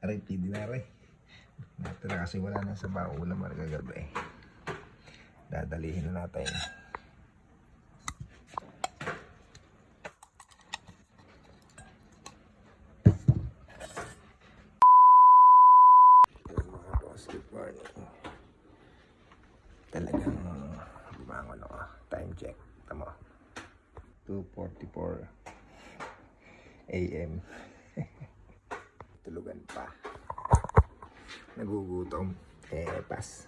Aray, pidi na rin. Natira kasi wala na sa ulam kagabi. Dadalihin na natin. Mga boss, good morning. Talagang bumangon ako. Time check. Tama. 2:44 AM. Tulugan pa. Nagugutom. Pas.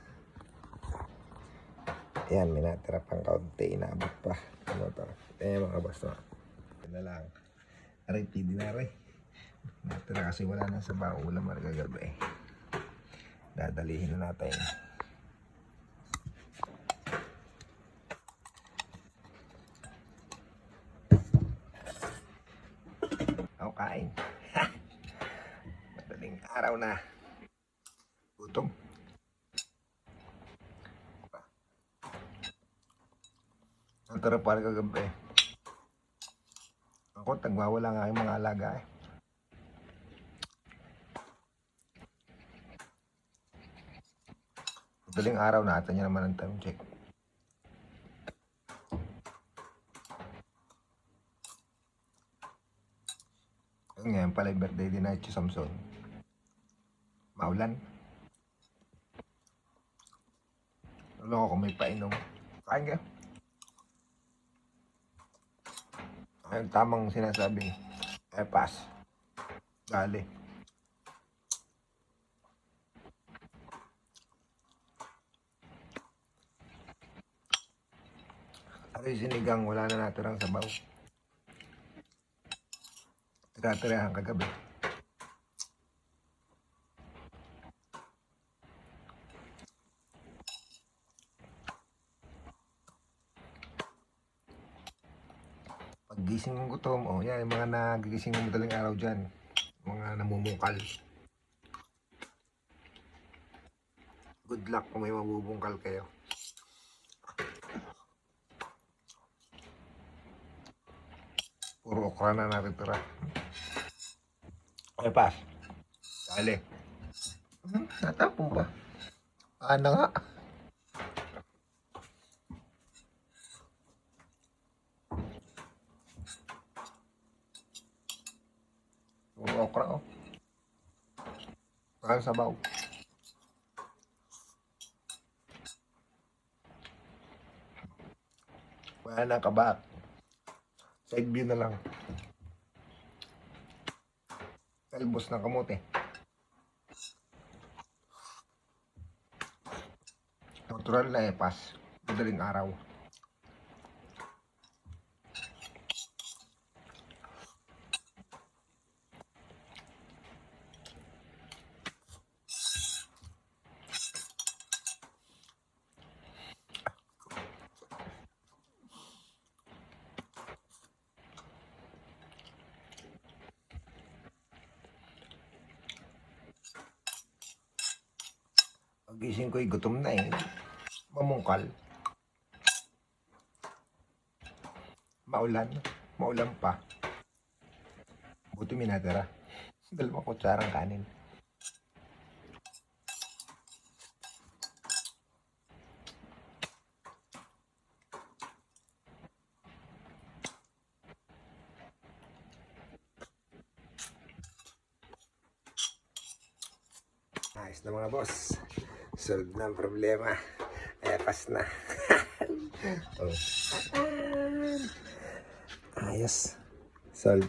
Ayan, may natira pang kaunti. Inabot pa. Ano to? Mga boss na. Ito na lang. Aray, pidi na rin. Natira kasi wala na sa ulam kagabi. Dadalihin na natin. Ako kain. Madaling araw na. Gutom. Ang tara pa rin kagabi. Ako, tagwawala nga yung mga alaga eh. Madaling araw na ata niya naman ang time check. Ngayon pala yung birthday din na si Samson. Maulan. Alam ko kung may painom. Kain ka. Ayun, tamang sinasabi. Pas. Dali. Aray, sinigang. Wala na natirang sabaw. Tira-tirahan kagabi. Paggising ng gutom, yan, yung mga nagigising ng madaling araw dyan. Mga namumungkal. Good luck kung may mabubungkal kayo. Puro okra na natitira. Ay, pas. Dali. Natapong pa. Paano nga? Puro okra, Parang sabaw. Wala na kabak. Side view na lang. Talbos ng kamote. Natural na pas. Madaling araw. Pagising ko'y gutom na eh. Mamungkal. Maulan. Maulan pa. Buti minatira. 2 kutsarang kanin. Ayos na mga boss. Solve na ang problema. Pas na. Ayos. Solve.